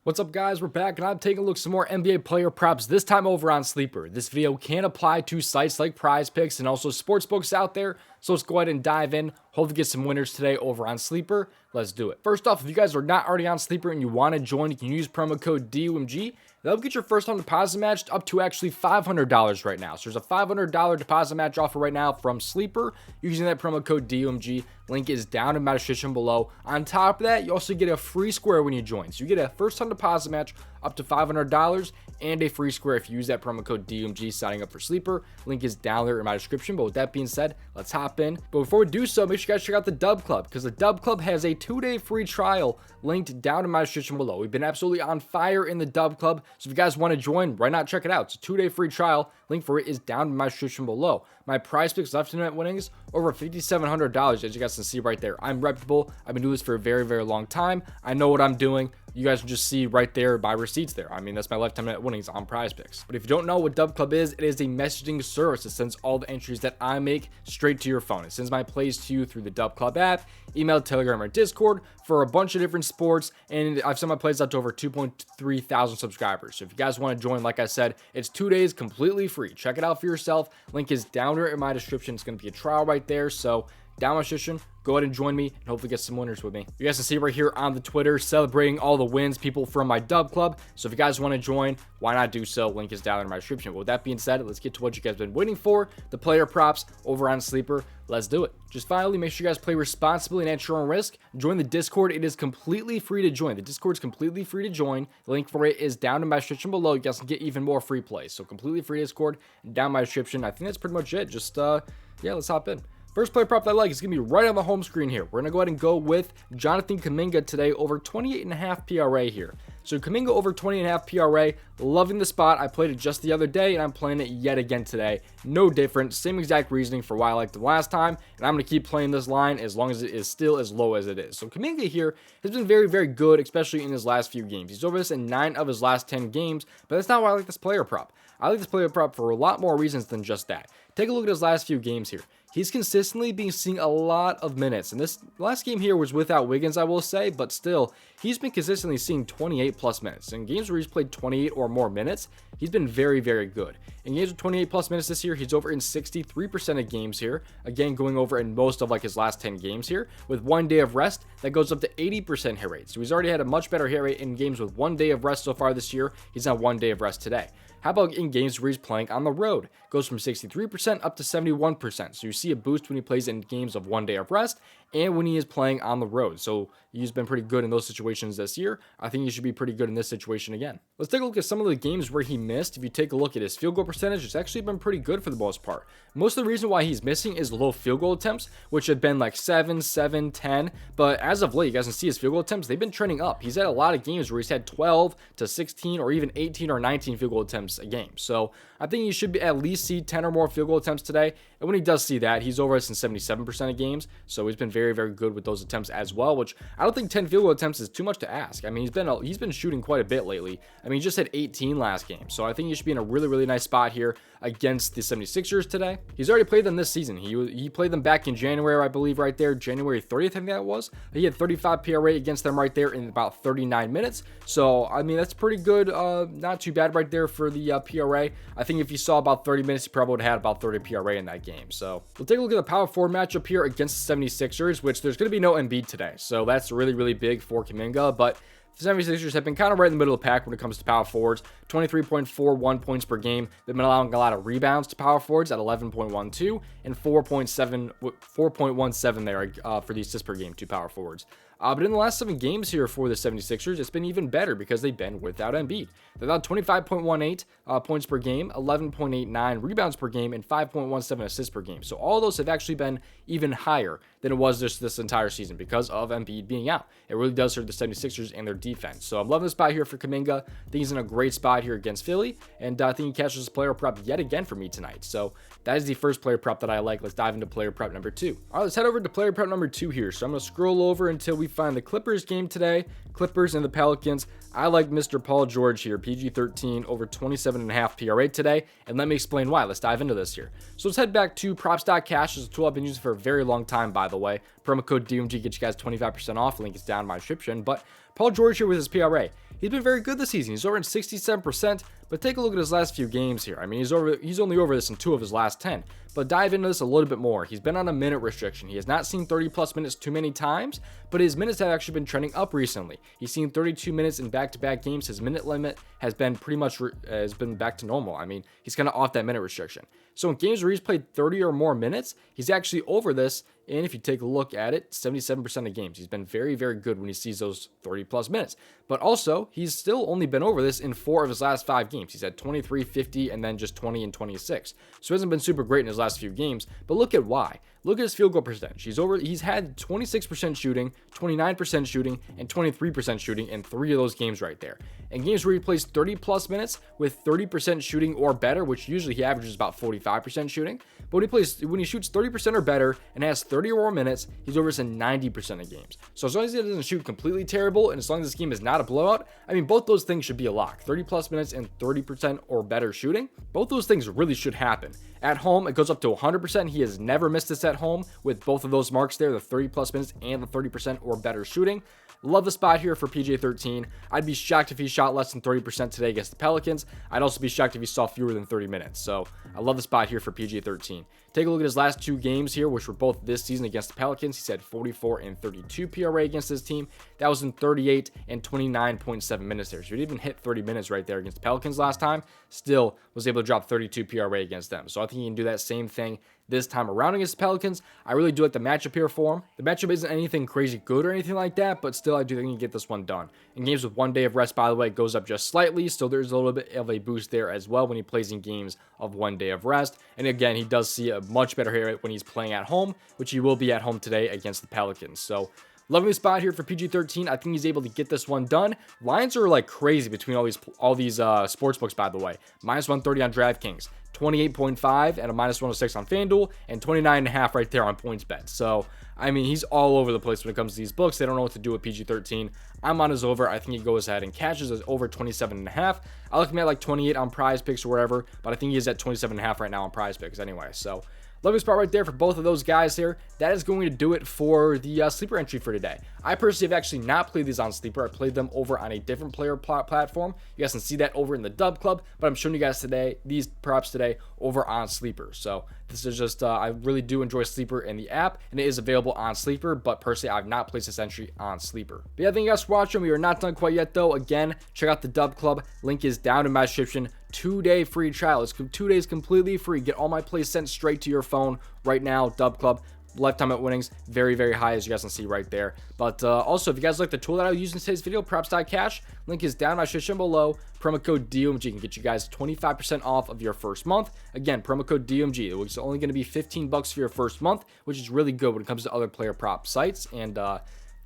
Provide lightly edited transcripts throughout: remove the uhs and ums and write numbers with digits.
What's up, guys? We're back and I'm taking a look at some more NBA player props, this time over on Sleeper. This video can apply to sites like PrizePicks and also sportsbooks out there, so let's go ahead and dive in. Hopefully get some winners today over on Sleeper. Let's do it. First off, if you guys are not already on Sleeper and you want to join, you can use promo code DOMG. That'll get your first time deposit matched up to actually $500 right now. So there's a $500 deposit match offer right now from Sleeper using that promo code DOMG. Link is down in my description below. On top of that, you also get a free square when you join. So you get a first time deposit match up to $500 and a free square if you use that promo code DOMG signing up for Sleeper. Link is down there in my description. But with that being said, let's hop in. But before we do so, make sure you guys check out the DubClub, because the DubClub has a 2-day free trial linked down in my description below. We've been absolutely on fire in the DubClub, so if you guys want to join, why not check it out? It's a 2-day free trial. Link for it is down in my description below. My PrizePicks left net winnings over $5,700, as you guys can see right there. I'm reputable. I've been doing this for a very, very long time. I know what I'm doing. You guys can just see right there my receipts there. I mean, that's my lifetime net winnings on PrizePicks. But if you don't know what DubClub is, it is a messaging service that sends all the entries that I make straight to your phone. It sends my plays to you through the DubClub app, email, Telegram, or Discord for a bunch of different sports. And I've sent my plays out to over 2.3 thousand subscribers. So if you guys want to join, like I said, it's 2 days completely free. Check it out for yourself. Link is down there in my description. It's going to be a trial right there. So down my description, go ahead and join me and hopefully get some winners with me. You guys can see right here on the Twitter celebrating all the wins, people from my DubClub. So if you guys want to join, why not do so? Link is down in my description. But with that being said, let's get to what you guys have been waiting for, the player props over on Sleeper. Let's do it. Just finally, make sure you guys play responsibly and at your own risk. Join the Discord. It is completely free to join. The Discord is completely free to join. The link for it is down in my description below. You guys can get even more free plays. So completely free Discord down my description. I think that's pretty much it. Just yeah, let's hop in. First player prop that I like is going to be right on the home screen here. We're going to go ahead and go with Jonathan Kuminga today over 28.5 PRA here. So Kuminga over 20.5 PRA, loving the spot. I played it just the other day and I'm playing it yet again today. No different, same exact reasoning for why I liked it last time. And I'm going to keep playing this line as long as it is still as low as it is. So Kuminga here has been very, very good, especially in his last few games. He's over this in 9 of his last 10 games, but that's not why I like this player prop. I like this player prop for a lot more reasons than just that. Take a look at his last few games here. He's consistently been seeing a lot of minutes, and this last game here was without Wiggins, I will say, but still, he's been consistently seeing 28 plus minutes. In games where he's played 28 or more minutes, he's been very, very good. In games with 28 plus minutes this year, he's over in 63% of games here. Again, going over in most of like his last 10 games here. With 1 day of rest, that goes up to 80% hit rate. So he's already had a much better hit rate in games with 1 day of rest so far this year. He's on 1 day of rest today. How about in games where he's playing on the road? Goes from 63% up to 71%. So you see a boost when he plays in games of 1 day of rest and when he is playing on the road. So he's been pretty good in those situations this year. I think he should be pretty good in this situation again. Let's take a look at some of the games where he missed. If you take a look at his field goal percentage, it's actually been pretty good for the most part. Most of the reason why he's missing is low field goal attempts, which have been like 7, 10. But as of late, you guys can see his field goal attempts, they've been trending up. He's had a lot of games where he's had 12 to 16 or even 18 or 19 field goal attempts a game. So I think he should be at least see 10 or more field goal attempts today. And when he does see that, he's over us in 77% of games. So he's been very, very good with those attempts as well, which I don't think 10 field goal attempts is too much to ask. I mean, he's been shooting quite a bit lately. I mean, he just had 18 last game. So I think he should be in a really, really nice spot here against the 76ers today. He's already played them this season. He played them back in January, I believe, right there. January 30th, I think that was. He had 35 PRA against them right there in about 39 minutes. So, I mean, that's pretty good. Not too bad right there for the PRA. I think if you saw about 30 minutes, he probably would have had about 30 PRA in that game. So we'll take a look at the power forward matchup here against the 76ers, which there's going to be no Embiid today. So that's really, really big for Kuminga. But the 76ers have been kind of right in the middle of the pack when it comes to power forwards. 23.41 points per game. They've been allowing a lot of rebounds to power forwards at 11.12 and 4.17 there for the assists per game to power forwards. But in the last 7 games here for the 76ers, it's been even better because they've been without Embiid. They're allowed 25.18 points per game, 11.89 rebounds per game, and 5.17 assists per game. So all those have actually been even higher than it was this entire season because of Embiid being out. It really does hurt the 76ers and their defense. So I'm loving the spot here for Kuminga. I think he's in a great spot here against Philly, and I think he catches a player prop yet again for me tonight. So that is the first player prop that I like. Let's dive into player prop number 2. All right, let's head over to player prop number 2 here. So I'm going to scroll over until we find the Clippers game today. Clippers and the Pelicans. I like Mr. Paul George here, PG-13 over 27.5 PRA today, and let me explain why. Let's dive into this here. So let's head back to props.cash. It's a tool I've been using for a very long time, by the way. Promo code DOMG gets you guys 25% off. Link is down in my description. But Paul George here with his PRA. he's been very good this season. He's over in 67%, but take a look at his last few games here. I mean, he's only over this in 2 of his last 10. But dive into this a little bit more. He's been on a minute restriction. He has not seen 30+ minutes too many times, but his minutes have actually been trending up recently. He's seen 32 minutes in back-to-back games. His minute limit has been pretty much has been back to normal. I mean, he's kind of off that minute restriction. So in games where he's played 30 or more minutes, he's actually over this. And if you take a look at it, 77% of games. He's been very, very good when he sees those 30+ minutes. But also, he's still only been over this in 4 of his last 5 games. He's had 23, 50, and then just 20 and 26. So he hasn't been super great in his last few games. But look at why. Look at his field goal percentage. He's had 26% shooting, 29% shooting, and 23% shooting in 3 of those games right there. In games where he plays 30+ minutes with 30% shooting or better, which usually he averages about 45% shooting, but when he shoots 30% or better and has 30 or more minutes, he's over in 90% of games. So as long as he doesn't shoot completely terrible, and as long as this game is not a blowout, I mean, both those things should be a lock. 30+ minutes and 30% or better shooting, both those things really should happen. At home, it goes up to 100%. He has never missed this at home with both of those marks there, the 30+ minutes and the 30% or better shooting. Love the spot here for PJ13. I'd be shocked if he shot less than 30% today against the Pelicans. I'd also be shocked if he saw fewer than 30 minutes. So I love the spot here for PJ13. Take a look at his last 2 games here, which were both this season against the Pelicans. He's had 44 and 32 PRA against his team. That was in 38 and 29.7 minutes there. So he didn't even hit 30 minutes right there against the Pelicans last time. Still was able to drop 32 PRA against them. So I think he can do that same thing this time around against the Pelicans. I really do like the matchup here for him. The matchup isn't anything crazy good or anything like that, but still I do think he can get this one done. In games with 1 day of rest, by the way, it goes up just slightly, so there's a little bit of a boost there as well when he plays in games of 1 day of rest. And again, he does see a much better hit rate when he's playing at home, which he will be at home today against the Pelicans. So loving the spot here for PG13. I think he's able to get this one done. Lines are like crazy between all these sports books, by the way. -130 on DraftKings, 28.5 and a -106 on FanDuel, and 29.5 right there on PointsBet. So I mean, he's all over the place when it comes to these books. They don't know what to do with PG13. I'm on his over. I think he goes ahead and catches his over 27.5. I like him at like 28 on PrizePicks or wherever, but I think he is at 27.5 right now on PrizePicks anyway. So lovely spot right there for both of those guys here. That is going to do it for the sleeper entry for today. I personally have actually not played these on Sleeper. I played them over on a different player platform. You guys can see that over in the DubClub, but I'm showing you guys today these props today over on Sleeper. So this is just, I really do enjoy Sleeper in the app, and it is available on Sleeper, but personally, I've not placed this entry on Sleeper. But yeah, thank you guys for watching. We are not done quite yet, though. Again, check out the DubClub. Link is down in my description. 2-day free trial. It's 2 days completely free. Get all my plays sent straight to your phone right now. DubClub. Lifetime at winnings, very, very high, as you guys can see right there. But also, if you guys like the tool that I was using in today's video, props.cash, link is down in my description below. Promo code DOMG can get you guys 25% off of your first month. Again, promo code DOMG, which is only going to be $15 for your first month, which is really good when it comes to other player prop sites and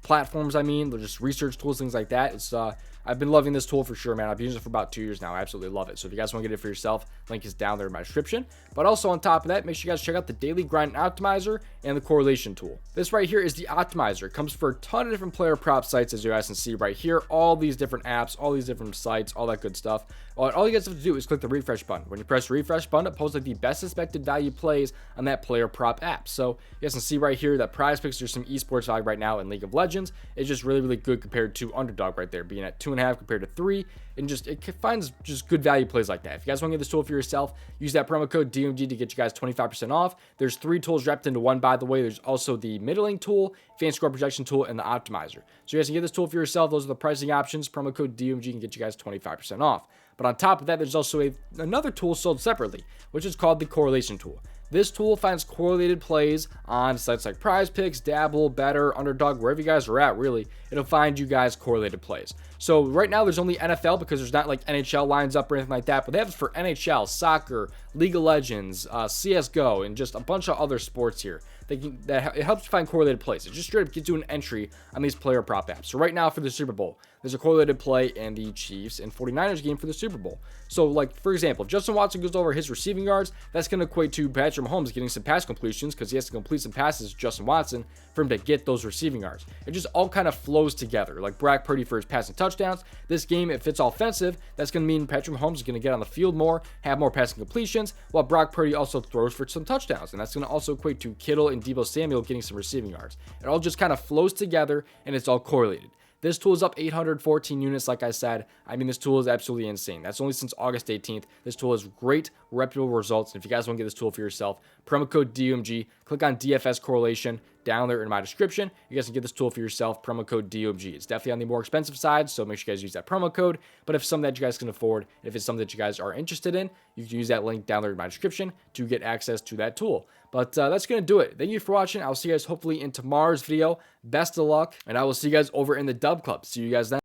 platforms. I mean, they're just research tools, things like that. It's I've been loving this tool for sure, man. I've been using it for about 2 years now. I absolutely love it. So if you guys want to get it for yourself, link is down there in my description. But also on top of that, make sure you guys check out the Daily Grind Optimizer and the Correlation Tool. This right here is the Optimizer. It comes for a ton of different player prop sites, as you guys can see right here. All these different apps, all these different sites, all that good stuff. All you guys have to do is click the refresh button. When you press the refresh button, it pulls like the best expected value plays on that player prop app. So you guys can see right here that PrizePicks, there's some esports value right now in League of Legends. It's just really, really good compared to underdog right there, being at 2.5 compared to 3. And just it finds just good value plays like that. If you guys want to get this tool for yourself, use that promo code DOMG to get you guys 25% off. There's 3 tools wrapped into one, by the way. There's also the middling tool, fan score projection tool, and the optimizer. So you guys can get this tool for yourself. Those are the pricing options. Promo code DOMG can get you guys 25% off. But on top of that, there's also another tool sold separately, which is called the Correlation Tool. This tool finds correlated plays on sites like PrizePicks, Dabble, Better, Underdog, wherever you guys are at, really. It'll find you guys correlated plays. So right now there's only NFL because there's not like NHL lines up or anything like that, but they have it for NHL, soccer, League of Legends, CSGO, and just a bunch of other sports here. It helps you find correlated plays. It just straight up gets you an entry on these player prop apps. So right now for the Super Bowl, there's a correlated play in the Chiefs and 49ers game for the Super Bowl. So like, for example, if Justin Watson goes over his receiving yards, that's going to equate to Patrick Mahomes getting some pass completions because he has to complete some passes to Justin Watson for him to get those receiving yards. It just all kind of flows together. Like Brock Purdy for his passing touchdowns. This game, if it's offensive, that's going to mean Patrick Mahomes is going to get on the field more, have more passing completions, while Brock Purdy also throws for some touchdowns. And that's going to also equate to Kittle and Deebo Samuel getting some receiving yards. It all just kind of flows together and it's all correlated. This tool is up 814 units, like I said. I mean, this tool is absolutely insane. That's only since August 18th. This tool has great, reputable results. And if you guys want to get this tool for yourself, promo code DOMG, click on DFS Correlation down there in my description. You guys can get this tool for yourself, promo code DOMG. It's definitely on the more expensive side, so make sure you guys use that promo code. But if it's something that you guys can afford, if it's something that you guys are interested in, you can use that link down there in my description to get access to that tool. But that's going to do it. Thank you for watching. I'll see you guys hopefully in tomorrow's video. Best of luck, and I will see you guys over in the DubClub. See you guys then.